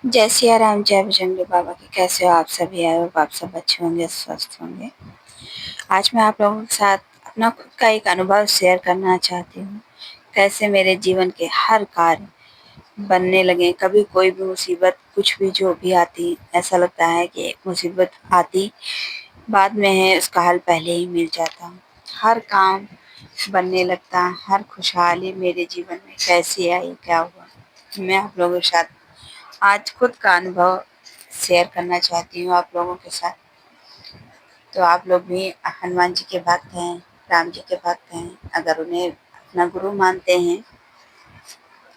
जय सिया राम, जय बजरंग बाबा की। कैसे हो आप सभी? आई होप आप सब अच्छे होंगे, स्वस्थ होंगे। आज मैं आप लोगों के साथ अपना खुद का एक अनुभव शेयर करना चाहती हूँ। कैसे मेरे जीवन के हर कार्य बनने लगे। कभी कोई भी मुसीबत कुछ भी जो भी आती, ऐसा लगता है कि एक मुसीबत आती बाद में है, उसका हल पहले ही मिल जाता। हर काम बनने लगता। हर खुशहाली मेरे जीवन में कैसे आई, क्या हुआ, मैं आप लोगों के साथ आज खुद का अनुभव शेयर करना चाहती हूँ आप लोगों के साथ। तो आप लोग भी हनुमान जी के भक्त हैं, राम जी के भक्त हैं, अगर उन्हें अपना गुरु मानते हैं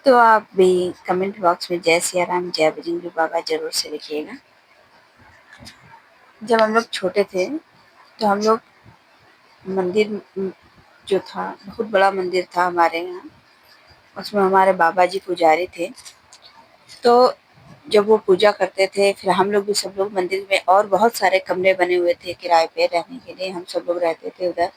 तो आप भी कमेंट बॉक्स में जय सिया राम, जय बजरंगी बाबा ज़रूर से लिखिएगा। जब हम लोग छोटे थे तो हम लोग मंदिर जो था, बहुत बड़ा मंदिर था हमारे यहाँ। उसमें हमारे बाबा जी पुजारी थे। तो जब वो पूजा करते थे, फिर हम लोग भी सब लोग मंदिर में, और बहुत सारे कमरे बने हुए थे किराए पे रहने के लिए, हम सब लोग रहते थे उधर।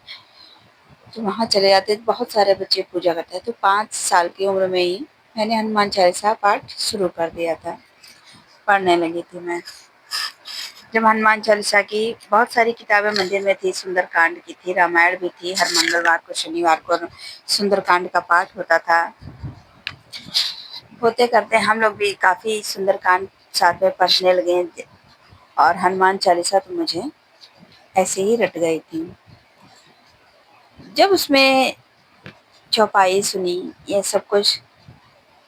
तो वहाँ चले जाते थे, बहुत सारे बच्चे पूजा करते थे। तो 5 साल की उम्र में ही मैंने हनुमान चालीसा पाठ शुरू कर दिया था, पढ़ने लगी थी मैं। जब हनुमान चालीसा की बहुत सारी किताबें मंदिर में थी, सुंदरकांड की थी, रामायण भी थी। हर मंगलवार को, शनिवार को सुंदरकांड का पाठ होता था। होते करते हम लोग भी काफ़ी सुंदरकांड साथ में पढ़ने लगे। और हनुमान चालीसा तो मुझे ऐसे ही रट गई थी। जब उसमें चौपाई सुनी, ये सब कुछ,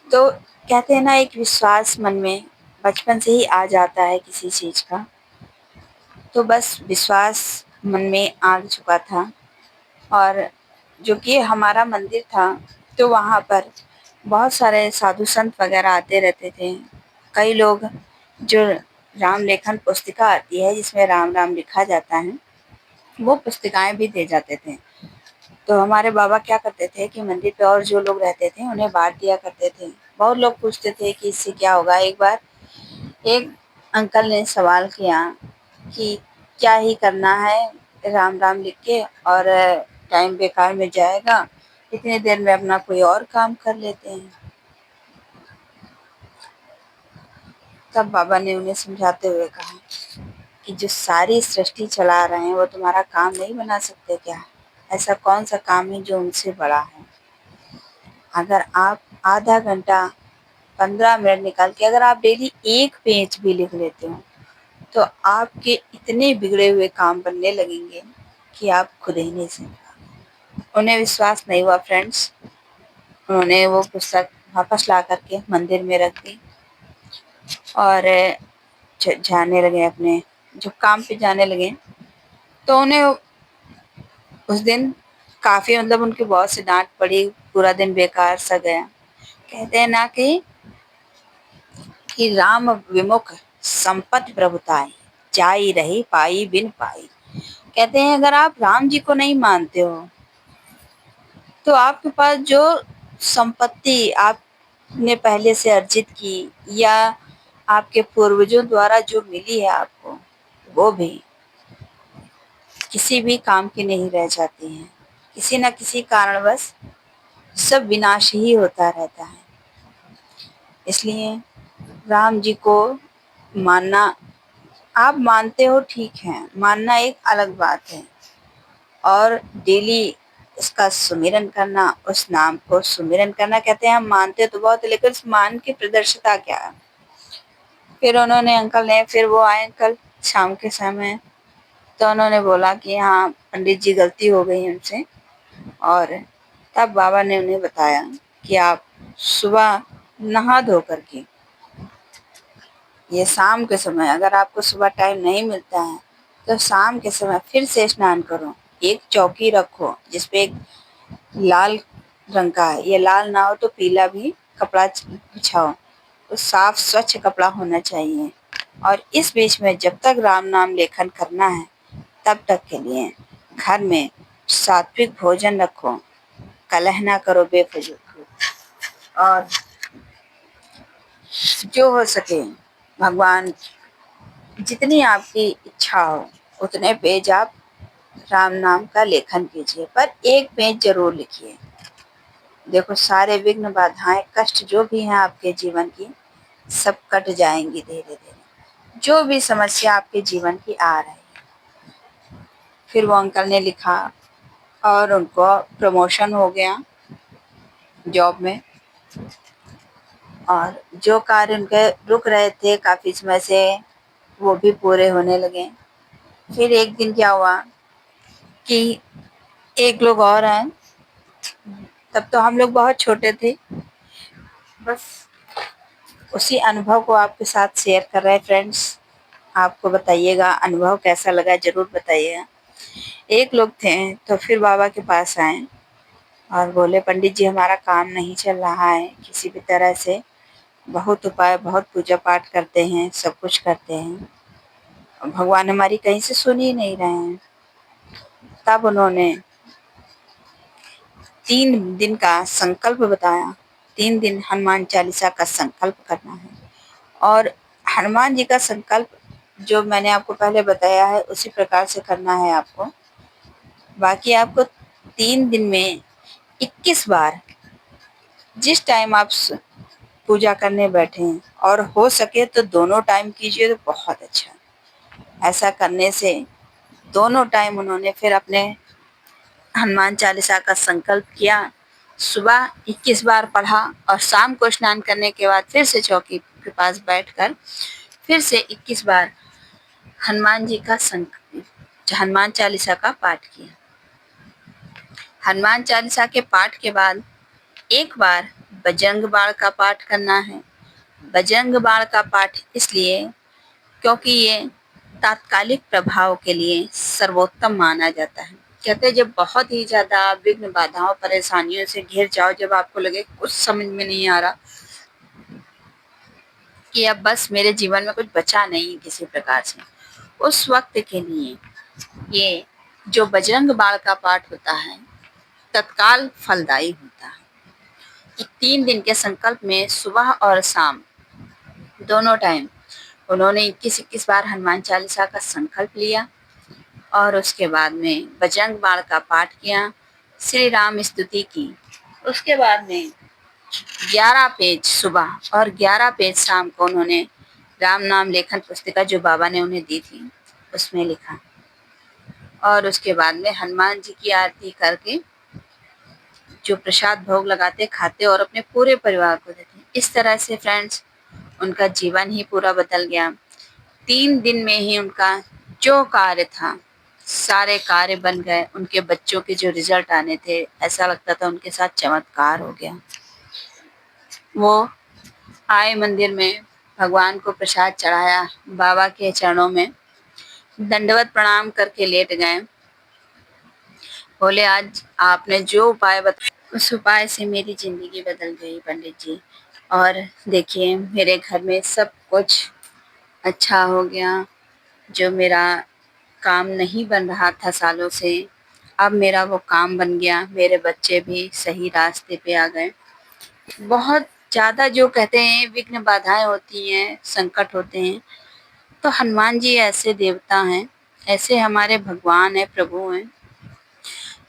तो कहते हैं ना, एक विश्वास मन में बचपन से ही आ जाता है किसी चीज़ का। तो बस विश्वास मन में आ चुका था। और जो कि हमारा मंदिर था, तो वहाँ पर बहुत सारे साधु संत वगैरह आते रहते थे। कई लोग जो राम लेखन पुस्तिका आती है, जिसमें राम राम लिखा जाता है, वो पुस्तिकाएं भी दे जाते थे। तो हमारे बाबा क्या करते थे कि मंदिर पे और जो लोग रहते थे उन्हें बांट दिया करते थे। बहुत लोग पूछते थे कि इससे क्या होगा। एक बार एक अंकल ने सवाल किया कि क्या ही करना है राम राम लिख के, और टाइम बेकार में जाएगा, इतनी देर में अपना कोई और काम कर लेते हैं। तब बाबा ने उन्हें समझाते हुए कहा कि जो सारी सृष्टि चला रहे हैं वो तुम्हारा काम नहीं बना सकते क्या? ऐसा कौन सा काम है जो उनसे बड़ा है? अगर आप आधा घंटा, 15 मिनट निकाल के अगर आप डेली एक पेज भी लिख लेते हो, तो आपके इतने बिगड़े हुए काम बनने लगेंगे कि आप खुद ही नहीं समझ पाओगे। उन्हें विश्वास नहीं हुआ फ्रेंड्स। उन्होंने वो पुस्तक वापस ला करके मंदिर में रख दी और जाने लगे अपने जो काम पे जाने लगे। तो उन्हें उस दिन काफ़ी, मतलब उनके बॉस से डाँट पड़ी, पूरा दिन बेकार सा गया। कहते हैं ना कि राम विमुख संपत्ति प्रभुताई, जाई रही पाई बिन पाई। कहते हैं अगर आप राम जी को नहीं मानते हो, तो आपके पास जो संपत्ति आपने पहले से अर्जित की, या आपके पूर्वजों द्वारा जो मिली है आपको, वो भी किसी भी काम की नहीं रह जाती है। किसी न किसी कारणवश सब विनाश ही होता रहता है। इसलिए राम जी को मानना, आप मानते हो ठीक है, मानना एक अलग बात है। और डेली उसका सुमिरन करना, उस नाम को सुमिरन करना। कहते हैं हम मानते तो बहुत है, लेकिन उस मान की प्रदर्शिता क्या है? फिर उन्होंने, अंकल ने, फिर वो आए कल शाम के समय, तो उन्होंने बोला कि हाँ पंडित जी, गलती हो गई हमसे। और तब बाबा ने उन्हें बताया कि आप सुबह नहा धो करके, ये शाम के समय, अगर आपको सुबह टाइम नहीं मिलता है तो शाम के समय फिर से स्नान करो। एक चौकी रखो जिसपे एक लाल रंग का है, ये लाल ना हो तो पीला भी कपड़ा बिछाओ। तो साफ स्वच्छ कपड़ा होना चाहिए। और इस बीच में जब तक राम नाम लेखन करना है, तब तक के लिए घर में सात्विक भोजन रखो, कलह ना करो बेफजूल। और जो हो सके, भगवान जितनी आपकी इच्छा हो उतने पेज आप राम नाम का लेखन कीजिए, पर एक पेज जरूर लिखिए। देखो, सारे विघ्न बाधाएं कष्ट जो भी हैं आपके जीवन की, सब कट जाएंगी धीरे-धीरे। जो भी समस्या आपके जीवन की आ रही है। फिर वो अंकल ने लिखा और उनको प्रमोशन हो गया जॉब में, और जो कार्य उनके रुक रहे थे काफ़ी समय से वो भी पूरे होने लगे। फिर एक दिन क्या हुआ कि एक लोग और आए, तब तो हम लोग बहुत छोटे थे। बस उसी अनुभव को आपके साथ शेयर कर रहे हैं फ्रेंड्स। आपको बताइएगा अनुभव कैसा लगा, ज़रूर बताइएगा। एक लोग थे तो फिर बाबा के पास आए और बोले, पंडित जी हमारा काम नहीं चल रहा है किसी भी तरह से, बहुत उपाय, बहुत पूजा पाठ करते हैं, सब कुछ करते हैं, भगवान हमारी कहीं से सुन ही नहीं रहे हैं। तब उन्होंने 3 दिन का संकल्प बताया। 3 दिन हनुमान चालीसा का संकल्प करना है, और हनुमान जी का संकल्प जो मैंने आपको पहले बताया है उसी प्रकार से करना है आपको। बाकी आपको 3 दिन में 21 बार, जिस टाइम आप पूजा करने बैठें, और हो सके तो दोनों टाइम कीजिए तो बहुत अच्छा। ऐसा करने से दोनों टाइम उन्होंने फिर अपने हनुमान चालीसा का संकल्प किया। सुबह 21 बार पढ़ा और शाम को स्नान करने के बाद फिर से चौकी के पास बैठकर फिर से 21 बार हनुमान चालीसा का पाठ किया। हनुमान चालीसा के पाठ के बाद एक बार बजरंग बाण का पाठ करना है। बजरंग बाण का पाठ इसलिए क्योंकि ये तात्कालिक प्रभाव के लिए सर्वोत्तम माना जाता है। कहते हैं जब बहुत ही ज़्यादा विघ्न बाधाओं परेशानियों से घिर जाओ, जब आपको लगे कुछ समझ में नहीं आ रहा कि अब बस मेरे जीवन में कुछ बचा नहीं किसी प्रकार से, उस वक्त के लिए ये जो बजरंग बाण का पाठ होता है तत्काल फलदायी होता है। 3 दिन के संकल्प में सुबह और शाम दोनों टाइम उन्होंने 21-21 बार हनुमान चालीसा का संकल्प लिया, और उसके बाद में बजरंग बाण का पाठ किया, श्री राम स्तुति की। उसके बाद में 11 पेज सुबह और 11 पेज शाम को उन्होंने राम नाम लेखन पुस्तिका जो बाबा ने उन्हें दी थी उसमें लिखा, और उसके बाद में हनुमान जी की आरती करके जो प्रसाद भोग लगाते, खाते और अपने पूरे परिवार को देते। इस तरह से फ्रेंड्स उनका जीवन ही पूरा बदल गया। 3 दिन में ही उनका जो कार्य था सारे कार्य बन गए। उनके बच्चों के जो रिजल्ट आने थे, ऐसा लगता था उनके साथ चमत्कार हो गया। वो आए मंदिर में, भगवान को प्रसाद चढ़ाया, बाबा के चरणों में दंडवत प्रणाम करके लेट गए। बोले आज आपने जो उपाय बताया उस उपाय से मेरी ज़िंदगी बदल गई पंडित जी, और देखिए मेरे घर में सब कुछ अच्छा हो गया। जो मेरा काम नहीं बन रहा था सालों से, अब मेरा वो काम बन गया। मेरे बच्चे भी सही रास्ते पे आ गए। बहुत ज़्यादा जो कहते हैं विघ्न बाधाएं होती हैं, संकट होते हैं, तो हनुमान जी ऐसे देवता हैं, ऐसे हमारे भगवान हैं, प्रभु हैं,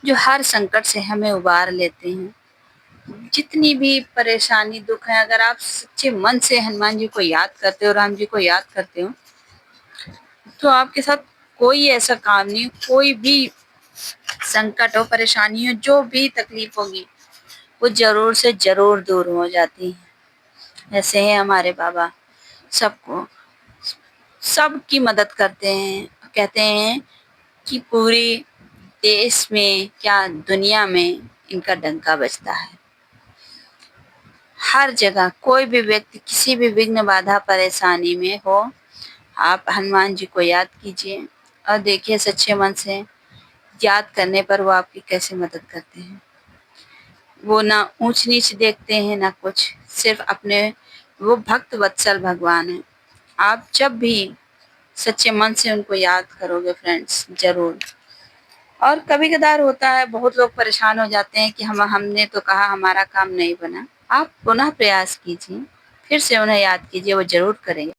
जो हर संकट से हमें उबार लेते हैं। जितनी भी परेशानी दुख है, अगर आप सच्चे मन से हनुमान जी को याद करते हो, राम जी को याद करते हो, तो आपके साथ कोई ऐसा काम नहीं, कोई भी संकट हो, परेशानी हो, जो भी तकलीफ होगी वो जरूर से जरूर दूर हो जाती है। ऐसे हैं हमारे बाबा, सबको सबकी मदद करते हैं। कहते हैं कि पूरी देश में क्या दुनिया में इनका डंका बजता है। हर जगह कोई भी व्यक्ति किसी भी विघ्न बाधा परेशानी में हो, आप हनुमान जी को याद कीजिए और देखिए सच्चे मन से याद करने पर वो आपकी कैसे मदद करते हैं। वो ना ऊंच नीच देखते हैं ना कुछ, सिर्फ अपने, वो भक्त वत्सल भगवान है। आप जब भी सच्चे मन से उनको याद करोगे फ्रेंड्स जरूर। और कभी कदार होता है बहुत लोग परेशान हो जाते हैं कि हमने तो कहा हमारा काम नहीं बना। आप पुनः प्रयास कीजिए, फिर से उन्हें याद कीजिए, वो जरूर करेंगे।